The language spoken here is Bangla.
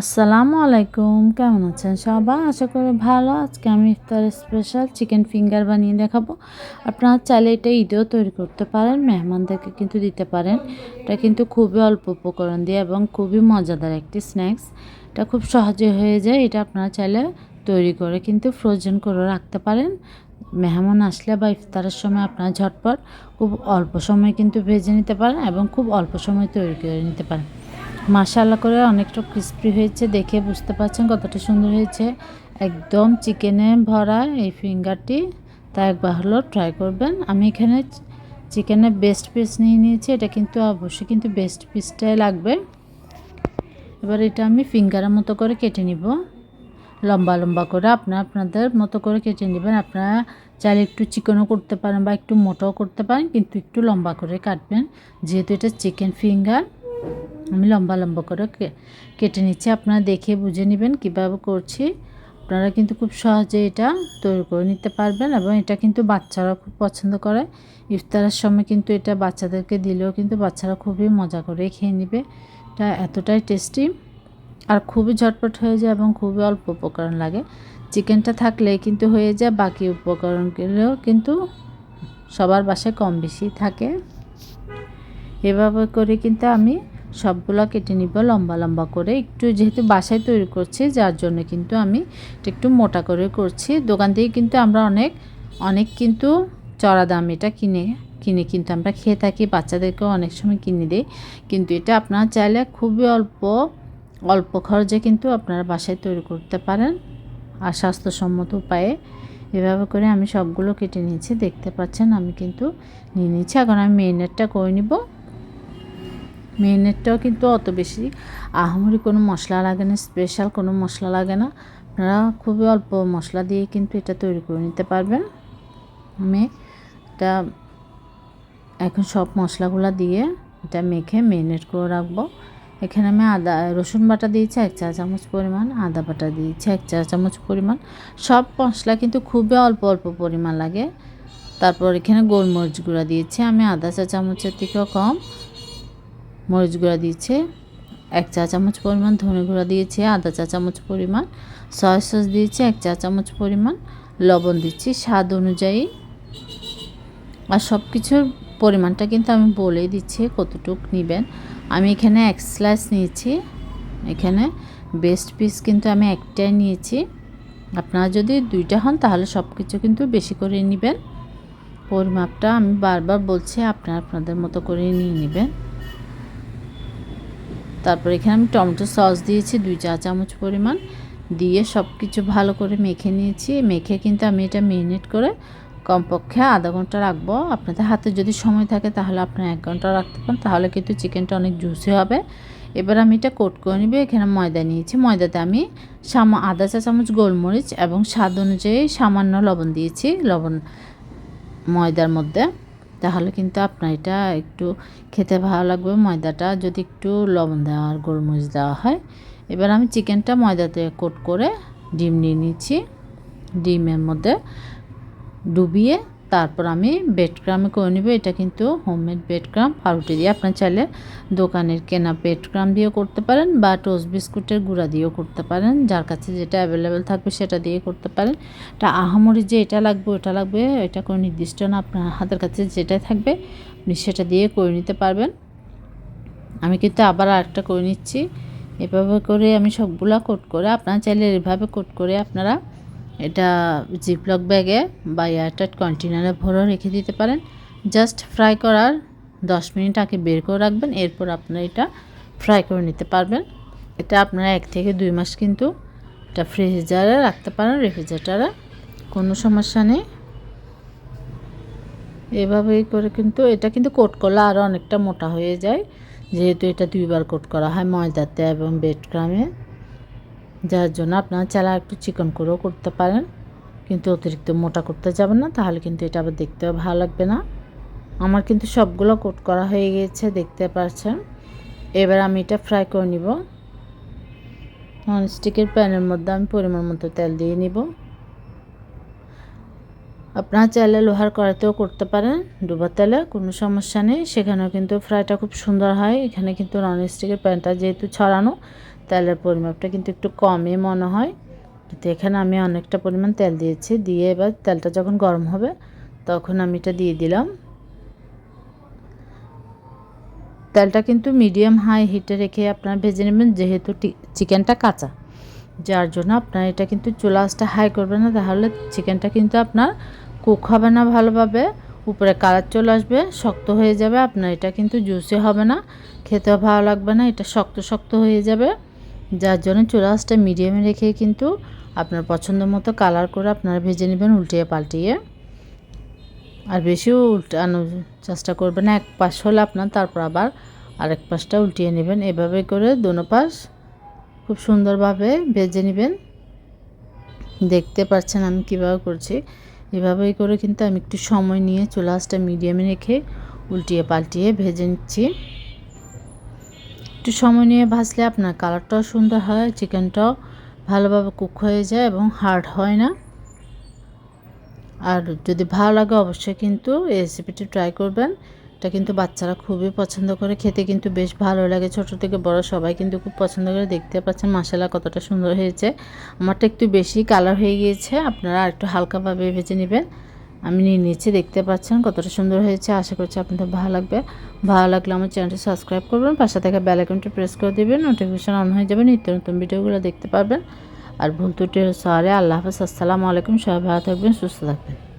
আসসালামু আলাইকুম, কেমন আছেন সবাই? আশা করি ভালো। আজকে আমি ইফতার স্পেশাল চিকেন ফিঙ্গার বানিয়ে দেখাবো। আপনারা চাইলে এটা ঈদেও তৈরি করতে পারেন, মেহমানদেরকে কিন্তু দিতে পারেন। এটা কিন্তু খুবই অল্প উপকরণ দিয়ে এবং খুবই মজাদার একটি স্ন্যাক্স। এটা খুব সহজে হয়ে যায়। এটা আপনারা চাইলে তৈরি করে কিন্তু ফ্রোজেন করে রাখতে পারেন। মেহমান আসলে বা ইফতারের সময় আপনারা ঝটপট খুব অল্প সময় কিন্তু ভেজে নিতে পারেন এবং খুব অল্প সময় তৈরি করে নিতে পারেন। মাশাআল্লাহ করে অনেকটা ক্রিস্পি হয়েছে, দেখে বুঝতে পারছেন কতটা সুন্দর হয়েছে। একদম চিকেনে ভরা এই ফিঙ্গারটি, তা একবার হলো ট্রাই করবেন। আমি এখানে চিকেনের বেস্ট পিস নিয়ে নিয়েছি। এটা কিন্তু অবশ্যই কিন্তু বেস্ট পিসটাই লাগবে। এবার এটা আমি ফিঙ্গারের মতো করে কেটে নিব, লম্বা লম্বা করে আপনাদের মতো করে কেটে নেবেন। আপনারা চাইলে একটু চিকনও করতে পারেন বা একটু মোটাও করতে পারেন, কিন্তু একটু লম্বা করে কাটবেন, যেহেতু এটা চিকেন ফিঙ্গার। আমি লম্বা লম্বা করে কেটে নিচ্ছি। আপনারা দেখে বুঝে নেবেন কীভাবে করছি। আপনারা কিন্তু খুব সহজে এটা তৈরি করে নিতে পারবেন এবং এটা কিন্তু বাচ্চারা খুব পছন্দ করে। ইফতারের সময় কিন্তু এটা বাচ্চাদেরকে দিলেও কিন্তু বাচ্চারা খুবই মজা করে খেয়ে নেবে। এটা এতটাই টেস্টি আর খুবই ঝটপট হয়ে যায় এবং খুবই অল্প উপকরণ লাগে। চিকেনটা থাকলে কিন্তু হয়ে যায়, বাকি উপকরণগুলোও কিন্তু সবার বাসায় কম বেশি থাকে। এভাবে করে কিন্তু আমি সবগুলো কেটে নিব লম্বা লম্বা করে। একটু যেহেতু বাসায় তৈরি করছি, যার জন্য কিন্তু আমি একটু মোটা করে করছি। দোকান থেকে কিন্তু আমরা অনেক কিন্তু চড়া দাম এটা কিনে কিন্তু আমরা খেয়ে থাকি, বাচ্চাদেরকেও অনেক সময় কিনে দিই। কিন্তু এটা আপনারা চাইলে খুবই অল্প খরচে কিন্তু আপনারা বাসায় তৈরি করতে পারেন আর স্বাস্থ্যসম্মত উপায়ে। এভাবে করে আমি সবগুলো কেটে নিয়েছি, দেখতে পাচ্ছেন আমি কিন্তু নিয়ে নিচ্ছি। এখন আমি মেরিনেটটা করে নিব। মেরিনেটটাও কিন্তু অত বেশি আহামরি কোনো মশলা লাগে না, স্পেশাল কোনো মশলা লাগে না। আপনারা খুবই অল্প মশলা দিয়ে কিন্তু এটা তৈরি করে নিতে পারবেন। আমি এটা এখন সব মশলাগুলো দিয়ে এটা মেখে মেরিনেট করে রাখবো। এখানে আমি রসুন বাটা দিয়েছি 1 চা চামচ পরিমাণ, আদা বাটা দিয়েছি 1 চা চামচ পরিমাণ। সব মশলা কিন্তু খুবই অল্প পরিমাণ লাগে। তারপর এখানে গোলমরিচ গুঁড়া দিয়েছি আমি আধা চা চামচের থেকেও কম। মরিচ গুঁড়া দিয়েছি 1 চা চামচ পরিমাণ, ধনে গুঁড়া দিয়েছি আধা চা চামচ পরিমাণ, সয়া সস দিয়েছি 1 চা চামচ পরিমাণ, লবণ দিচ্ছি স্বাদ অনুযায়ী। আর সব কিছুর পরিমাণটা কিন্তু আমি বলেই দিচ্ছি কতটুকু নেবেন। আমি এখানে 1 স্লাইস নিয়েছি। এখানে বেস্ট পিস কিন্তু আমি একটাই নিয়েছি। আপনারা যদি 2টা হন তাহলে সব কিছু কিন্তু বেশি করে নেবেন। পরিমাপটা আমি বারবার বলছি, আপনাদের মতো করে নিয়ে নেবেন। তারপর এখানে আমি টমেটো সস দিয়েছি 2 চা চামচ পরিমাণ, দিয়ে সব কিছু ভালো করে মেখে নিয়েছি। মেখে কিন্তু আমি এটা মেরিনেট করে কমপক্ষে আধা ঘন্টা রাখবো। আপনাদের হাতে যদি সময় থাকে তাহলে আপনারা 1 ঘন্টা রাখতে পারেন, তাহলে কিন্তু চিকেনটা অনেক জুসি হবে। এবার আমি এটা কোট করে নিব। এখানে ময়দা নিয়েছি, ময়দাতে আমি আধা চা চামচ গোলমরিচ এবং স্বাদ অনুযায়ী সামান্য লবণ দিয়েছি, লবণ ময়দার মধ্যে। তাহলে কিন্তু আপনার এটা একটু খেতে ভালো লাগবে, ময়দাটা যদি একটু লবণ দেওয়া আর গোলমরিচ দেওয়া হয়। এবার আমি চিকেনটা ময়দাতে কোট করে ডিম নিয়ে নিচ্ছি। ডিমের মধ্যে ডুবিয়ে তারপর আমি ব্রেড ক্রামে করে নেব। এটা কিন্তু হোমমেড ব্রেড ক্রাম, পাউরুটি দিয়ে। আপনার চাইলে দোকানের কেনা ব্রেড ক্রাম দিয়েও করতে পারেন বা টোস্ট বিস্কুটের গুঁড়া দিয়েও করতে পারেন, যার কাছে যেটা অ্যাভেলেবেল থাকবে সেটা দিয়ে করতে পারেন। এটা আহামরি যে এটা লাগবে ওটা লাগবে এটা কোনো নির্দিষ্ট না, আপনার হাতের কাছে যেটাই থাকবে আপনি সেটা দিয়ে করে নিতে পারবেন। আমি কিন্তু আবার আরেকটা করে নিচ্ছি। এভাবে করে আমি সবগুলা কোট করে, আপনারা চাইলে এভাবে কোট করে আপনারা এটা জিপলক ব্যাগে বা এয়ারটাইট কন্টেনারে ভরে রেখে দিতে পারেন। জাস্ট ফ্রাই করার 10 মিনিট আগে বের করে রাখবেন, এরপর আপনারা এটা ফ্রাই করে নিতে পারবেন। এটা আপনারা 1 থেকে 2 মাস কিন্তু এটা ফ্রিজারে রাখতে পারেন, রেফ্রিজারেটরে, কোনো সমস্যা নেই। এভাবেই করে কিন্তু এটা কিন্তু কোট করলে আরও অনেকটা মোটা হয়ে যায়, যেহেতু এটা 2বার কোট করা হয় ময়দাতে এবং ব্রেড ক্রামে, যার জন্য আপনারা চাইলে একটু চিকন করেও করতে পারেন, কিন্তু অতিরিক্ত মোটা করতে যাবেন না, তাহলে কিন্তু এটা আবার দেখতেও ভালো লাগবে না। আমার কিন্তু সবগুলো কোট করা হয়ে গিয়েছে, দেখতে পাচ্ছেন। এবার আমি এটা ফ্রাই করে নিব। ননস্টিকের প্যানের মধ্যে আমি পরিমাণ মতো তেল দিয়ে নিব। আপনারা চাইলে লোহার কড়াইতেও করতে পারেন, ডুবা তেলে, কোনো সমস্যা নেই, সেখানেও কিন্তু ফ্রাইটা খুব সুন্দর হয়। এখানে কিন্তু ননস্টিকের প্যানটা যেহেতু ছড়ানো, তেলের পরিমাপটা কিন্তু একটু কমই মনে হয়। তো এখানে আমি অনেকটা পরিমাণ তেল দিয়েছি, দিয়ে এবার তেলটা যখন গরম হবে তখন আমি এটা দিয়ে দিলাম। তেলটা কিন্তু মিডিয়াম হাই হিটে রেখে আপনারা ভেজে নেবেন, যেহেতু চিকেনটা কাঁচা, যার জন্য আপনার এটা কিন্তু চুলা আঁচটা হাই করবেন না, তাহলে চিকেনটা কিন্তু আপনার কুক হবে না ভালোভাবে, উপরে কালার চলে আসবে, শক্ত হয়ে যাবে, আপনার এটা কিন্তু জুসি হবে না, খেতেও ভালো লাগবে না, এটা শক্ত শক্ত হয়ে যাবে। যার জন্য চুলা আঁচটা মিডিয়ামে রেখে কিন্তু আপনার পছন্দ মতো কালার করে আপনারা ভেজে নেবেন উল্টিয়ে পাল্টিয়ে। আর বেশিও উল্টানোর চেষ্টা করবেন না, এক পাশ হলে আপনার তারপর আবার আরেক পাশটা উল্টিয়ে নেবেন, এভাবে করে দোনো পাশ খুব সুন্দরভাবে ভেজে নেবেন। দেখতে পাচ্ছেন আমি কিভাবে করছি, এভাবেই করে কিন্তু আমি একটু সময় নিয়ে চুলা আঁচটা মিডিয়ামে রেখে উল্টিয়ে পাল্টিয়ে ভেজে নিচ্ছি। একটু সময় নিয়ে ভাজলে আপনার কালারটাও সুন্দর হয়, চিকেনটাও ভালোভাবে কুক হয়ে যায় এবং হার্ড হয় না। আর যদি ভালো লাগে অবশ্যই কিন্তু এই রেসিপিটি ট্রাই করবেন। এটা কিন্তু বাচ্চারা খুবই পছন্দ করে, খেতে কিন্তু বেশ ভালো লাগে, ছোট থেকে বড় সবাই কিন্তু খুব পছন্দ করে। দেখতে পাচ্ছেন মাশাআল্লাহ কতটা সুন্দর হয়েছে। আমারটা একটু বেশি কালার হয়ে গিয়েছে, আপনারা একটু হালকাভাবে ভেজে নেবেন। আমি নিয়ে নিয়েছি, দেখতে পাচ্ছেন কতটা সুন্দর হয়েছে। আশা করছি আপনাদের ভালো লাগবে। ভালো লাগলে আমার চ্যানেলটি সাবস্ক্রাইব করবেন, পাশে থাকা বেল আইকনটি প্রেস করে দেবেন, নোটিফিকেশন অন হয়ে যাবে, নিত্য নতুন ভিডিওগুলো দেখতে পারবেন। আর ভুল ত্রুটি সরি, আল্লাহ হাফেজ, আসসালামু আলাইকুম। সবাই ভালো থাকবেন, সুস্থ থাকবেন।